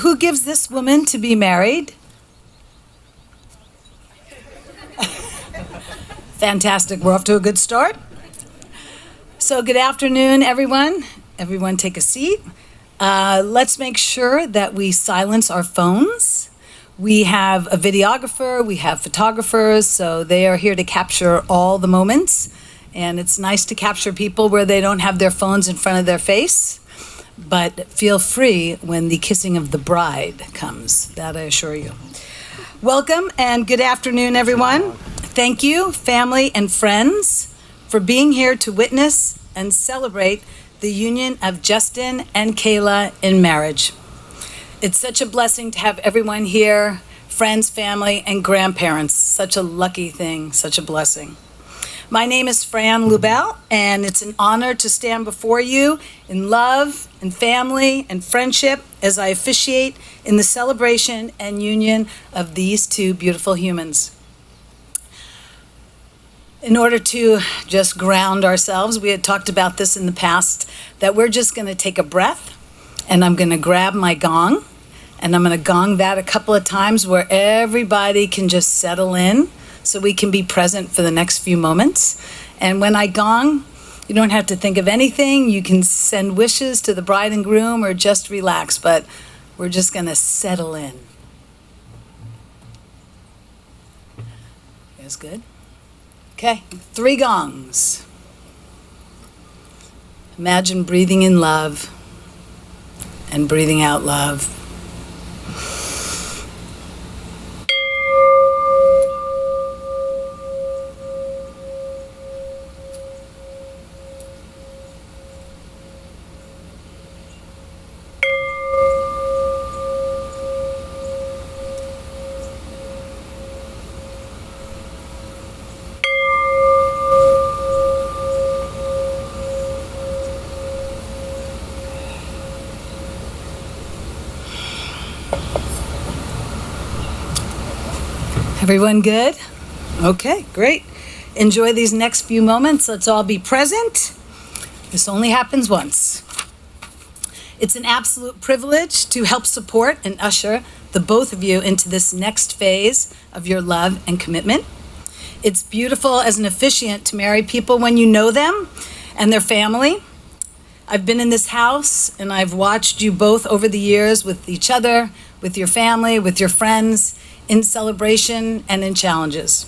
who gives this woman to be married? Fantastic. We're off to a good start. So good afternoon, everyone. Everyone take a seat. Let's make sure that we silence our phones. We have a videographer, we have photographers, so they are here to capture all the moments. And it's nice to capture people where they don't have their phones in front of their face. But feel free when the kissing of the bride comes, that I assure you. Welcome and good afternoon, everyone. Thank you, family and friends, for being here to witness and celebrate the union of Justin and Kayla in marriage. It's such a blessing to have everyone here, friends, family, and grandparents. Such a lucky thing, such a blessing. My name is Fran, and it's an honor to stand before you in love and family and friendship as I officiate in the celebration and union of these two beautiful humans. In order to just ground ourselves, we had talked about this in the past, that we're just going to take a breath, and I'm going to grab my gong, and I'm going to gong that a couple of times where everybody can just settle in so we can be present for the next few moments. And when I gong, you don't have to think of anything. You can send wishes to the bride and groom or just relax, but we're just going to settle in. That's good. Okay, 3 gongs. Imagine breathing in love and breathing out love. Everyone good? Okay, great. Enjoy these next few moments. Let's all be present. This only happens once. It's an absolute privilege to help support and usher the both of you into this next phase of your love and commitment. It's beautiful as an officiant to marry people when you know them and their family. I've been in this house and I've watched you both over the years with each other, with your family, with your friends, in celebration and in challenges.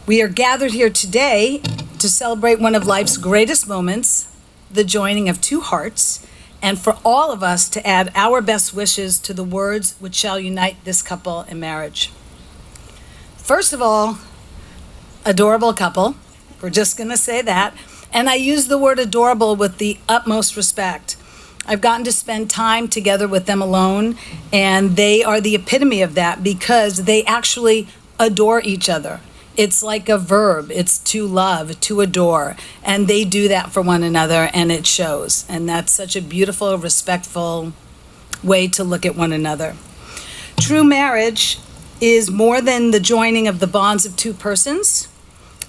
We are gathered here today to celebrate one of life's greatest moments, the joining of 2 hearts, and for all of us to add our best wishes to the words which shall unite this couple in marriage. First of all, adorable couple. We're just gonna say that. And I use the word adorable with the utmost respect. I've gotten to spend time together with them alone, and they are the epitome of that because they actually adore each other. It's like a verb. It's to love, to adore, and they do that for one another, and it shows. And that's such a beautiful, respectful way to look at one another. True marriage is more than the joining of the bonds of 2 persons.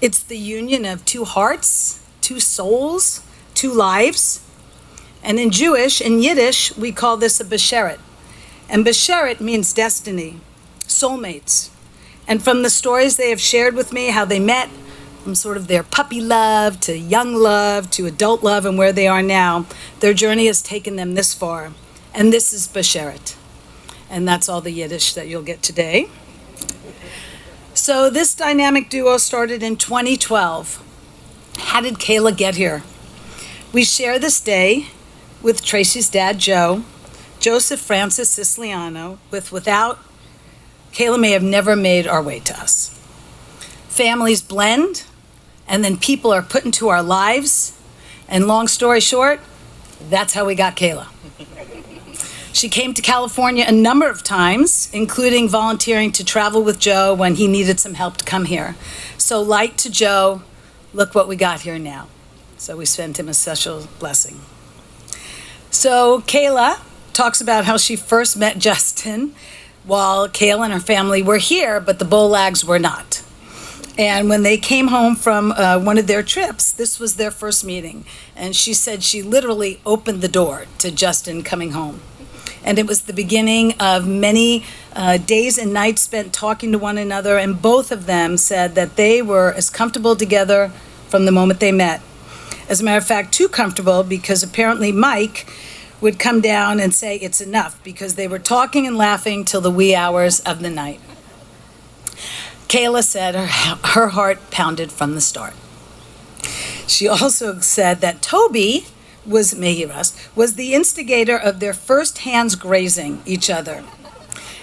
It's the union of 2 hearts, 2 souls, 2 lives. And in Yiddish, we call this a besheret. And besheret means destiny, soulmates. And from the stories they have shared with me, how they met, from sort of their puppy love to young love to adult love and where they are now, their journey has taken them this far. And this is besheret. And that's all the Yiddish that you'll get today. So this dynamic duo started in 2012. How did Kayla get here? We share this day with Tracy's dad, Joe, Joseph Francis Siciliano, without, Kayla may have never made our way to us. Families blend, and then people are put into our lives, and long story short, that's how we got Kayla. She came to California a number of times, including volunteering to travel with Joe when he needed some help to come here. So like to Joe, look what we got here now. So we sent him a special blessing. So Kayla talks about how she first met Justin while Kayla and her family were here, but the Bolags were not. And when they came home from one of their trips, this was their first meeting. And she said she literally opened the door to Justin coming home. And it was the beginning of many days and nights spent talking to one another, and both of them said that they were as comfortable together from the moment they met. As a matter of fact, too comfortable, because apparently Mike would come down and say it's enough, because they were talking and laughing till the wee hours of the night. Kayla said her heart pounded from the start. She also said that Toby was the instigator of their first hands grazing each other.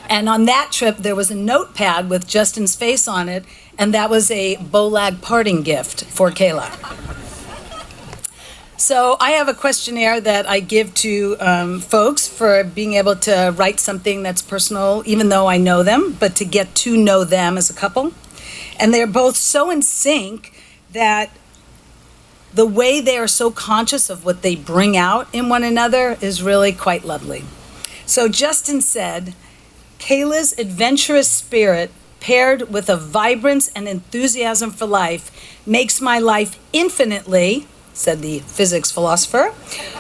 And on that trip, there was a notepad with Justin's face on it, and that was a Bolag parting gift for Kayla. So I have a questionnaire that I give to folks for being able to write something that's personal, even though I know them, but to get to know them as a couple. And they're both so in sync that the way they are so conscious of what they bring out in one another is really quite lovely. So Justin said, Kayla's adventurous spirit paired with a vibrance and enthusiasm for life makes my life infinitely, said the physics philosopher,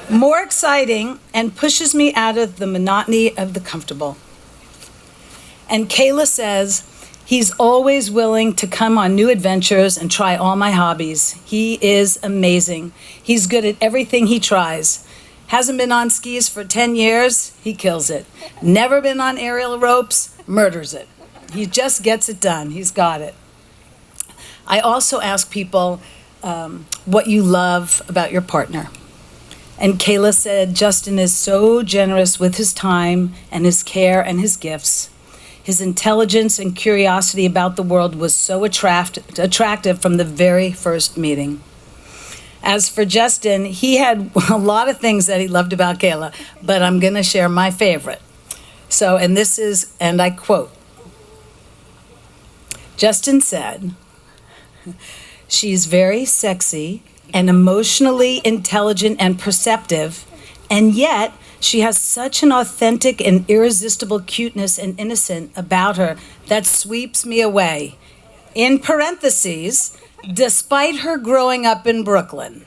more exciting and pushes me out of the monotony of the comfortable. And Kayla says, he's always willing to come on new adventures and try all my hobbies. He is amazing. He's good at everything he tries. Hasn't been on skis for 10 years, he kills it. Never been on aerial ropes, murders it. He just gets it done. He's got it. I also ask people what you love about your partner. And Kayla said, Justin is so generous with his time and his care and his gifts. His intelligence and curiosity about the world was so attractive from the very first meeting. As for Justin, he had a lot of things that he loved about Kayla, but I'm going to share my favorite. So, and this is, and I quote, Justin said, she's very sexy and emotionally intelligent and perceptive, and yet she has such an authentic and irresistible cuteness and innocence about her that sweeps me away. In parentheses, despite her growing up in Brooklyn.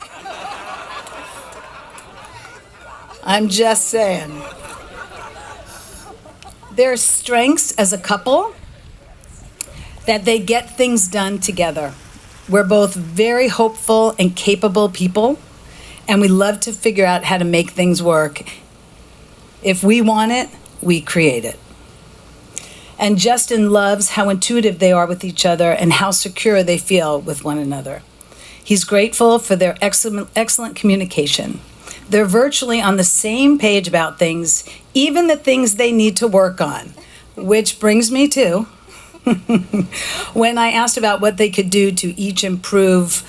I'm just saying. Their strengths as a couple, that they get things done together. We're both very hopeful and capable people, and we love to figure out how to make things work. If we want it, we create it. And Justin loves how intuitive they are with each other and how secure they feel with one another. He's grateful for their excellent communication. They're virtually on the same page about things, even the things they need to work on, which brings me to when I asked about what they could do to each improve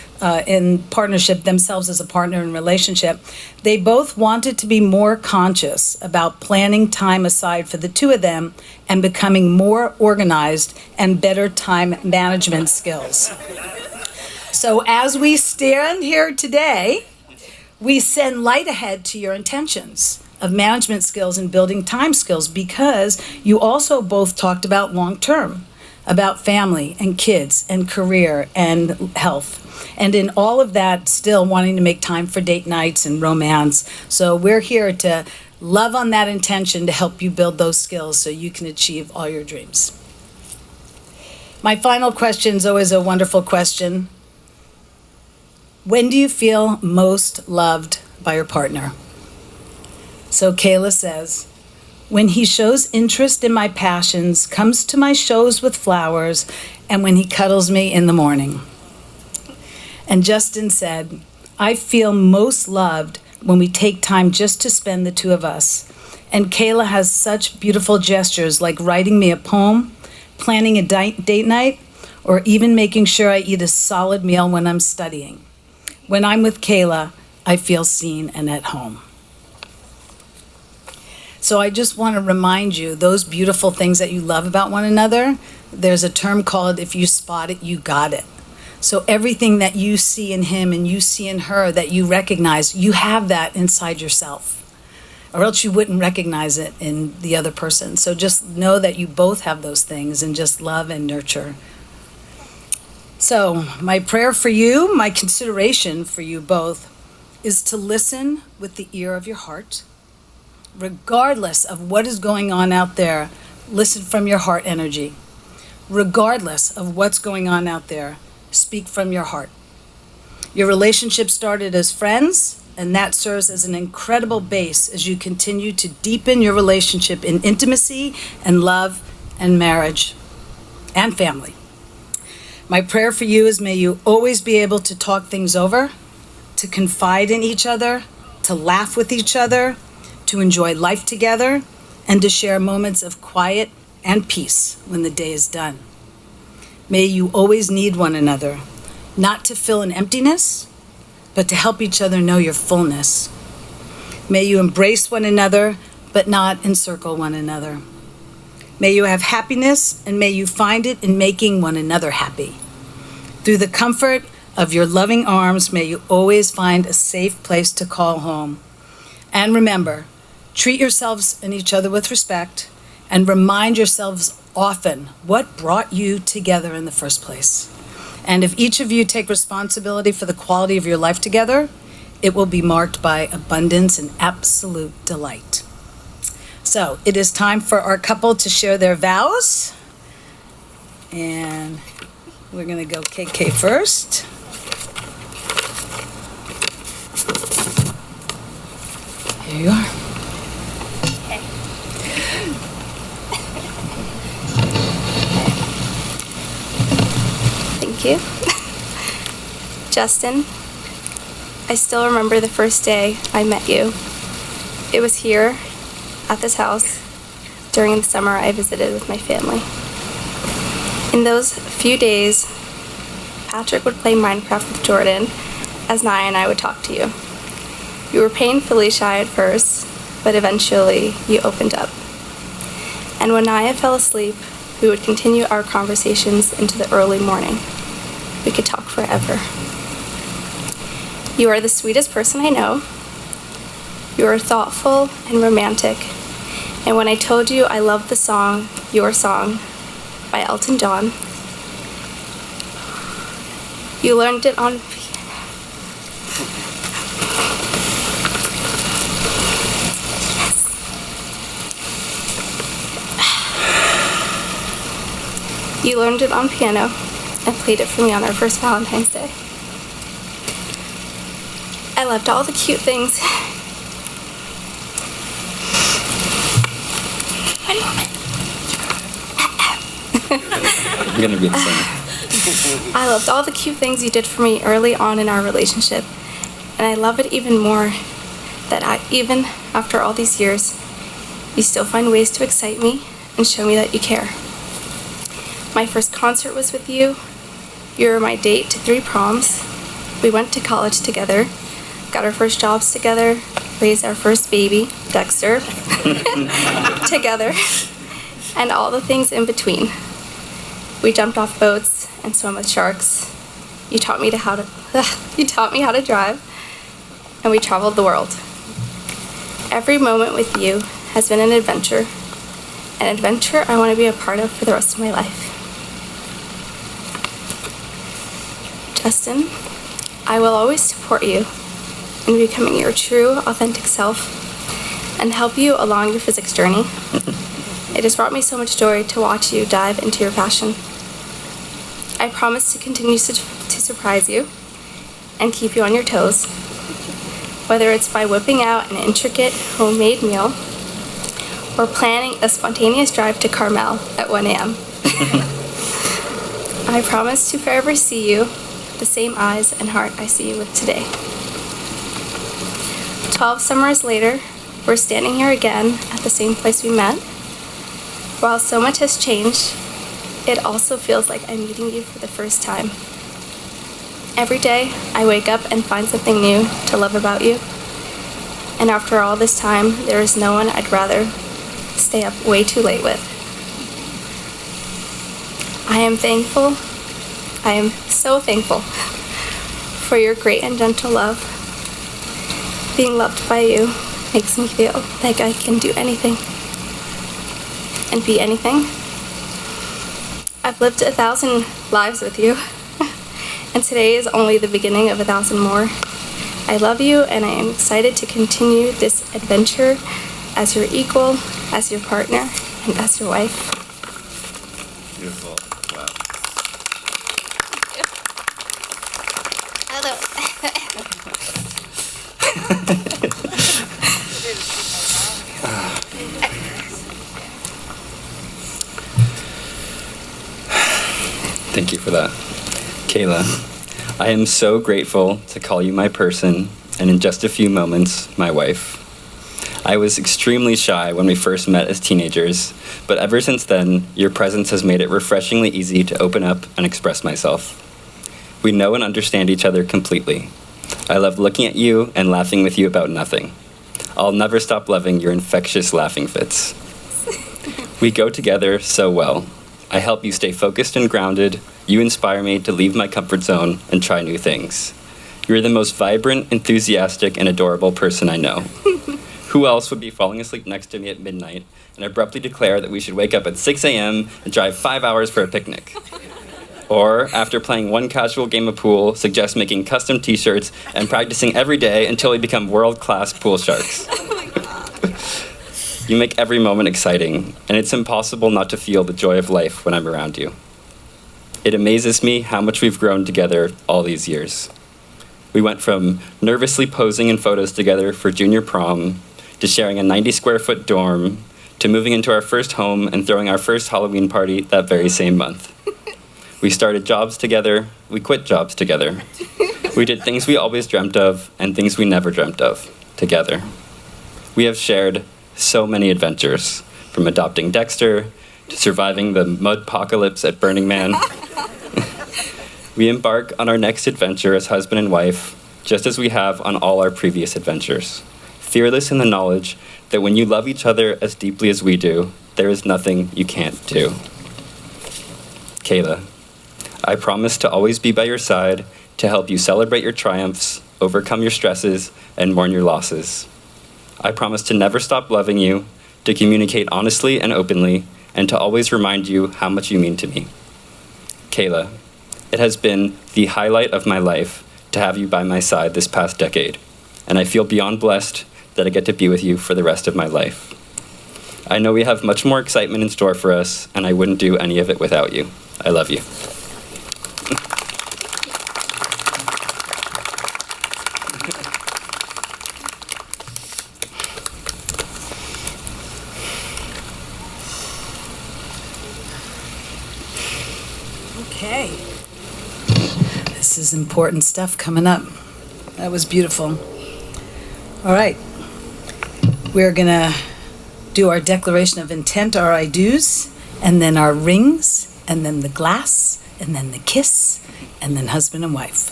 in partnership, themselves as a partner in relationship, they both wanted to be more conscious about planning time aside for the two of them and becoming more organized and better time management skills. So as we stand here today, we send light ahead to your intentions of management skills and building time skills, because you also both talked about long-term, about family and kids and career and health. And in all of that, still wanting to make time for date nights and romance. So we're here to love on that intention to help you build those skills so you can achieve all your dreams. My final question is always a wonderful question. When do you feel most loved by your partner? So Kayla says, when he shows interest in my passions, comes to my shows with flowers, and when he cuddles me in the morning. And Justin said, I feel most loved when we take time just to spend the two of us. And Kayla has such beautiful gestures like writing me a poem, planning a date night, or even making sure I eat a solid meal when I'm studying. When I'm with Kayla, I feel seen and at home. So I just want to remind you, those beautiful things that you love about one another, there's a term called, if you spot it, you got it. So everything that you see in him and you see in her that you recognize, you have that inside yourself, or else you wouldn't recognize it in the other person. So just know that you both have those things and just love and nurture. So my prayer for you, my consideration for you both, is to listen with the ear of your heart, Regardless of what is going on out there, listen from your heart energy. Regardless of what's going on out there, speak from your heart. Your relationship started as friends, and that serves as an incredible base as you continue to deepen your relationship in intimacy and love and marriage and family. My prayer for you is may you always be able to talk things over, to confide in each other, to laugh with each other, to enjoy life together, and to share moments of quiet and peace when the day is done. May you always need one another, not to fill an emptiness, but to help each other know your fullness. May you embrace one another, but not encircle one another. May you have happiness, and may you find it in making one another happy. Through the comfort of your loving arms, may you always find a safe place to call home. And remember, treat yourselves and each other with respect, and remind yourselves often what brought you together in the first place. And if each of you take responsibility for the quality of your life together, it will be marked by abundance and absolute delight. So it is time for our couple to share their vows. And we're going to go KK first. Here you are. Okay. Thank you. Justin, I still remember the first day I met you. It was here at this house during the summer I visited with my family. In those few days, Patrick would play Minecraft with Jordan as Naya and I would talk to you. You were painfully shy at first, but eventually you opened up. And when Naya fell asleep, we would continue our conversations into the early morning. We could talk forever. You are the sweetest person I know. You are thoughtful and romantic. And when I told you I loved the song, Your Song, by Elton John, you learned it on You learned it on piano and played it for me on our first Valentine's Day. I loved all the cute things. I'm gonna be the same. I loved all the cute things you did for me early on in our relationship, and I love it even more that even after all these years, you still find ways to excite me and show me that you care. My first concert was with you. You were my date to 3 proms. We went to college together, got our first jobs together, raised our first baby, Dexter, together, and all the things in between. We jumped off boats and swam with sharks. You taught me how to drive, and we traveled the world. Every moment with you has been an adventure I want to be a part of for the rest of my life. Justin, I will always support you in becoming your true, authentic self and help you along your physics journey. It has brought me so much joy to watch you dive into your passion. I promise to continue to surprise you and keep you on your toes, whether it's by whipping out an intricate homemade meal or planning a spontaneous drive to Carmel at 1 a.m. I promise to forever see you with the same eyes and heart I see you with today. 12 summers later, we're standing here again at the same place we met. While so much has changed, it also feels like I'm meeting you for the first time. Every day, I wake up and find something new to love about you. And after all this time, there is no one I'd rather stay up way too late with. I am so thankful for your great and gentle love. Being loved by you makes me feel like I can do anything and be anything. I've lived 1,000 lives with you, and today is only the beginning of 1,000 more. I love you, and I am excited to continue this adventure as your equal, as your partner, and as your wife. Beautiful. Wow. Thank you for that. Kayla, I am so grateful to call you my person, and in just a few moments, my wife. I was extremely shy when we first met as teenagers, but ever since then, your presence has made it refreshingly easy to open up and express myself. We know and understand each other completely. I love looking at you and laughing with you about nothing. I'll never stop loving your infectious laughing fits. We go together so well. I help you stay focused and grounded. You inspire me to leave my comfort zone and try new things. You're the most vibrant, enthusiastic, and adorable person I know. Who else would be falling asleep next to me at midnight and abruptly declare that we should wake up at 6 a.m. and drive 5 hours for a picnic? Or, after playing one casual game of pool, suggest making custom t-shirts and practicing every day until we become world-class pool sharks. You make every moment exciting, and it's impossible not to feel the joy of life when I'm around you. It amazes me how much we've grown together all these years. We went from nervously posing in photos together for junior prom, to sharing a 90-square-foot dorm, to moving into our first home and throwing our first Halloween party that very same month. We started jobs together, we quit jobs together. We did things we always dreamt of and things we never dreamt of, together. We have shared so many adventures, from adopting Dexter to surviving the mud-pocalypse at Burning Man. We embark on our next adventure as husband and wife, just as we have on all our previous adventures. Fearless in the knowledge that when you love each other as deeply as we do, there is nothing you can't do. Kayla, I promise to always be by your side to help you celebrate your triumphs, overcome your stresses, and mourn your losses. I promise to never stop loving you, to communicate honestly and openly, and to always remind you how much you mean to me. Kayla, it has been the highlight of my life to have you by my side this past decade, and I feel beyond blessed that I get to be with you for the rest of my life. I know we have much more excitement in store for us, and I wouldn't do any of it without you. I love you. Okay. This is important stuff coming up. That was beautiful. All right. We're going to do our declaration of intent, our I do's, and then our rings, and then the glass, and then the kiss, and then husband and wife.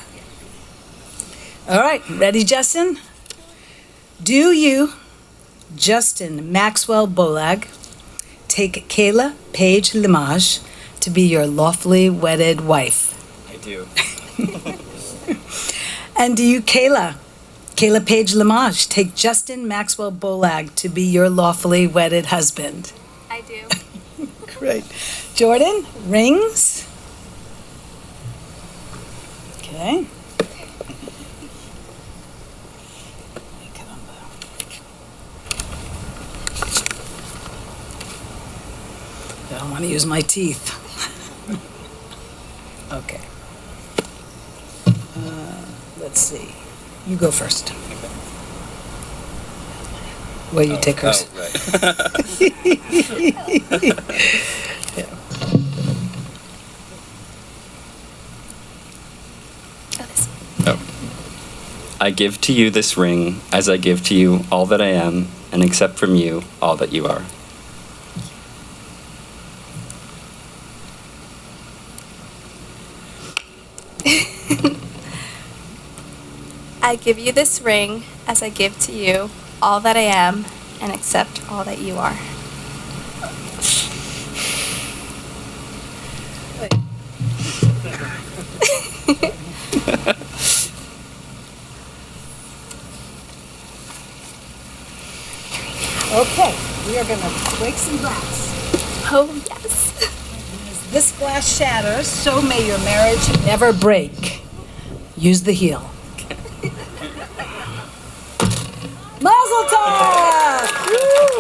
All right. Ready, Justin? Do you, Justin Maxwell Bolag, take Kayla Page Limage to be your lawfully wedded wife? I do. And do you, Kayla Page Limage, take Justin Maxwell Bolag to be your lawfully wedded husband? I do. Great. Jordan, rings? Okay. I don't want to use my teeth. Okay. Let's see. You go first. Well, you take hers. Oh, right. Yeah. Oh. I give to you this ring as I give to you all that I am, and accept from you all that you are. I give you this ring as I give to you all that I am and accept all that you are. Okay, we are going to break some glass. Oh, yes. As this glass shatters, so may your marriage never break. Use the heel. Mazel tov! Woo!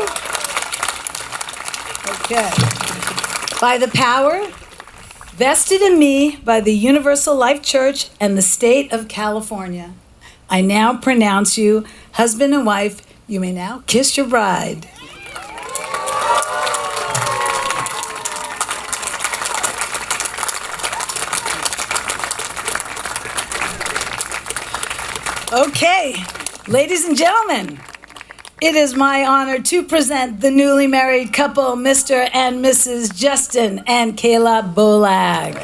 Okay. By the power vested in me by the Universal Life Church and the state of California, I now pronounce you husband and wife. You may now kiss your bride. Okay, ladies and gentlemen, it is my honor to present the newly married couple, Mr. and Mrs. Justin and Kayla Bolag.